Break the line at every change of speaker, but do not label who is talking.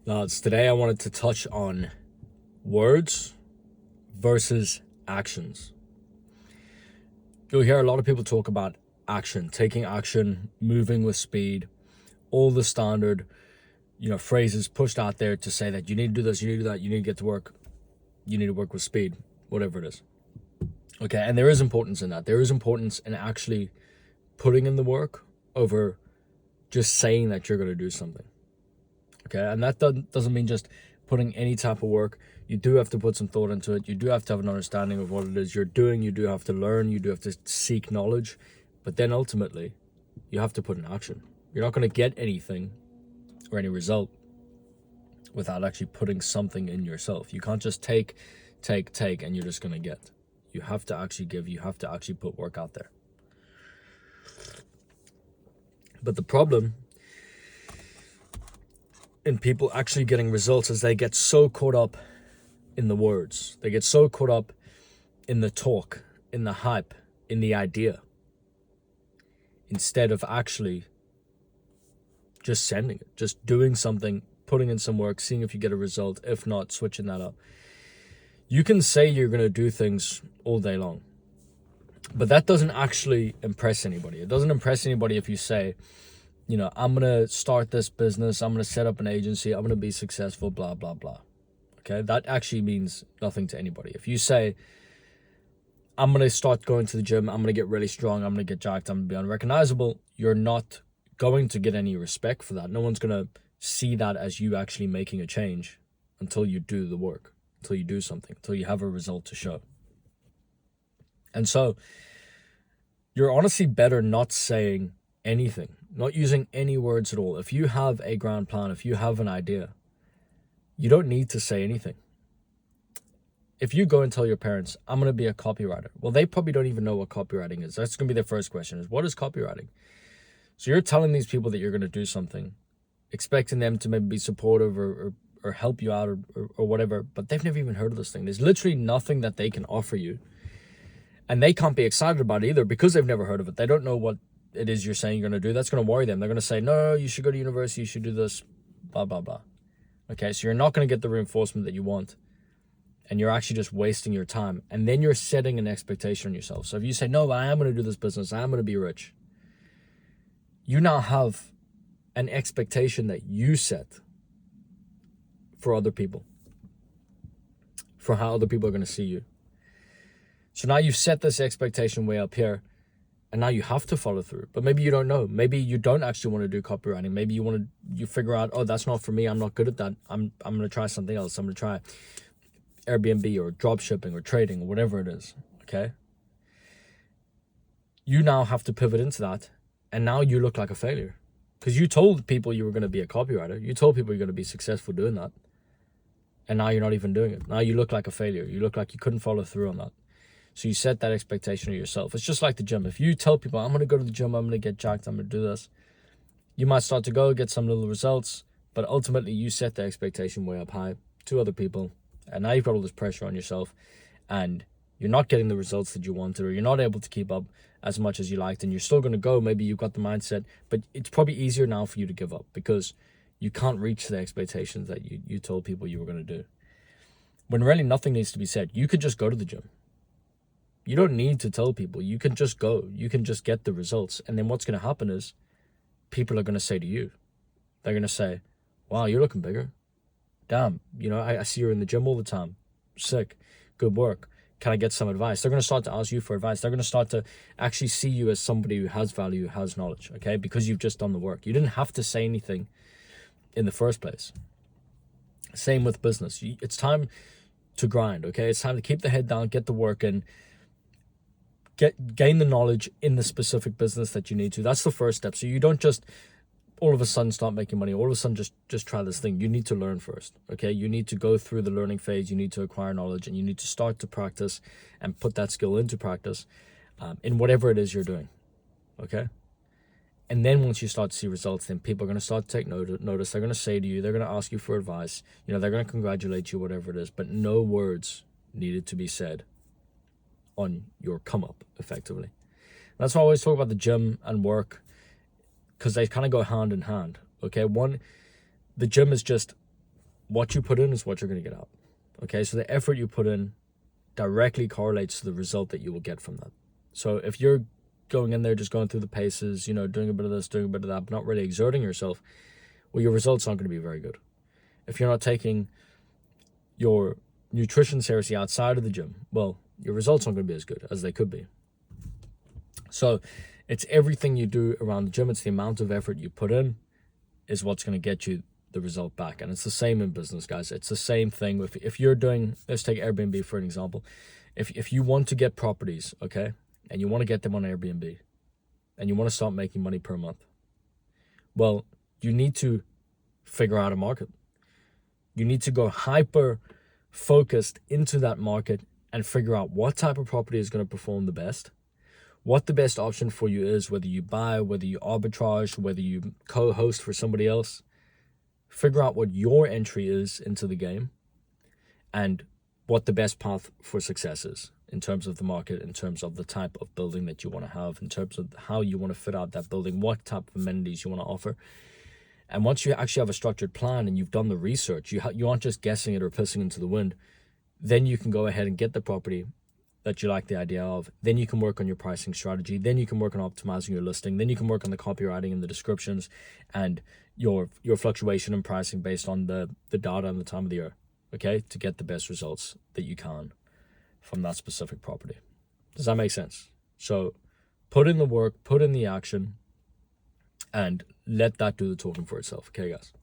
Lads, today I wanted to touch on words versus actions. You'll hear a lot of people talk about action, taking action, moving with speed, all the standard, phrases pushed out there to say that you need to do this, you need to do that, you need to get to work, you need to work with speed, whatever it is. Okay, and there is importance in that. There is importance in actually putting in the work over just saying that you're going to do something. Okay, and that doesn't mean just putting any type of work. You do have to put some thought into it. You do have to have an understanding of what it is you're doing. You do have to learn. You do have to seek knowledge. But then ultimately, you have to put in action. You're not going to get anything or any result without actually putting something in yourself. You can't just take, and you're just going to get. You have to actually give. You have to actually put work out there. But the problem in people actually getting results is they get so caught up in the words. They get so caught up in the talk, in the hype, in the idea, instead of actually just sending it, just doing something, putting in some work, seeing if you get a result. If not, switching that up. You can say you're going to do things all day long, but that doesn't actually impress anybody. It doesn't impress anybody if you say, I'm going to start this business, I'm going to set up an agency, I'm going to be successful, blah, blah, blah. Okay, that actually means nothing to anybody. If you say, I'm going to start going to the gym, I'm going to get really strong, I'm going to get jacked, I'm going to be unrecognizable, you're not going to get any respect for that. No one's going to see that as you actually making a change until you do the work, until you do something, until you have a result to show. And so you're honestly better not saying anything, not using any words at all. If you have a grand plan, if you have an idea, you don't need to say anything. If you go and tell your parents, I'm going to be a copywriter, well, they probably don't even know what copywriting is. That's going to be their first question is, what is copywriting? So you're telling these people that you're going to do something, expecting them to maybe be supportive or help you out or whatever, but they've never even heard of this thing. There's literally nothing that they can offer you. And they can't be excited about it either because they've never heard of it. They don't know what it is you're saying you're going to do. That's going to worry them. They're going to say, no, you should go to university, you should do this, blah, blah, blah. Okay, so you're not going to get the reinforcement that you want. And you're actually just wasting your time. And then you're setting an expectation on yourself. So if you say, no, I am going to do this business, I am going to be rich. You now have an expectation that you set for other people, for how other people are going to see you. So now you've set this expectation way up here, and now you have to follow through. But maybe you don't know. Maybe you don't actually want to do copywriting. Maybe you figure out, oh, that's not for me. I'm not good at that. I'm going to try something else. I'm going to try Airbnb or drop shipping or trading or whatever it is. Okay. You now have to pivot into that. And now you look like a failure because you told people you were going to be a copywriter. You told people you're going to be successful doing that. And now you're not even doing it. Now you look like a failure. You look like you couldn't follow through on that. So you set that expectation of yourself. It's just like the gym. If you tell people, I'm going to go to the gym, I'm going to get jacked, I'm going to do this, you might start to go, get some little results, but ultimately you set the expectation way up high to other people. And now you've got all this pressure on yourself and you're not getting the results that you wanted, or you're not able to keep up as much as you liked, and you're still going to go. Maybe you've got the mindset, but it's probably easier now for you to give up because you can't reach the expectations that you told people you were going to do. When really nothing needs to be said. You could just go to the gym. You don't need to tell people. You can just go. You can just get the results. And then what's going to happen is people are going to say to you, they're going to say, wow, you're looking bigger. Damn, I see you're in the gym all the time. Sick. Good work. Can I get some advice? They're going to start to ask you for advice. They're going to start to actually see you as somebody who has value, who has knowledge, okay? Because you've just done the work. You didn't have to say anything in the first place. Same with business. It's time to grind, okay? It's time to keep the head down, get the work in, gain the knowledge in the specific business that you need to. That's the first step. So you don't just all of a sudden start making money. All of a sudden just try this thing. You need to learn first, okay? You need to go through the learning phase. You need to acquire knowledge, and you need to start to practice and put that skill into practice in whatever it is you're doing, okay? And then once you start to see results, then people are going to start to take notice. They're going to say to you, they're going to ask you for advice. They're going to congratulate you, whatever it is, but no words needed to be said on your come up effectively. That's why I always talk about the gym and work, because they kind of go hand in hand. Okay, the gym is just what you put in is what you're going to get out. Okay, so the effort you put in directly correlates to the result that you will get from that. So if you're going in there just going through the paces, doing a bit of this, doing a bit of that, but not really exerting yourself, well, your results aren't going to be very good. If you're not taking your nutrition seriously outside of the gym, well, your results aren't going to be as good as they could be. So it's everything you do around the gym. It's the amount of effort you put in is what's going to get you the result back. And it's the same in business, guys. It's the same thing. If you're doing, let's take Airbnb for an example. If you want to get properties, okay, and you want to get them on Airbnb, and you want to start making money per month, well, you need to figure out a market. You need to go hyper focused into that market and figure out what type of property is going to perform the best, what the best option for you is, whether you buy, whether you arbitrage, whether you co-host for somebody else. Figure out what your entry is into the game and what the best path for success is in terms of the market, in terms of the type of building that you want to have, in terms of how you want to fit out that building, what type of amenities you want to offer. And once you actually have a structured plan and you've done the research, you aren't just guessing it or pissing into the wind, then you can go ahead and get the property that you like the idea of. Then you can work on your pricing strategy. Then you can work on optimizing your listing. Then you can work on the copywriting and the descriptions and your fluctuation in pricing based on the data and the time of the year, okay, to get the best results that you can from that specific property. Does that make sense? So put in the work, put in the action, and let that do the talking for itself. Okay, guys?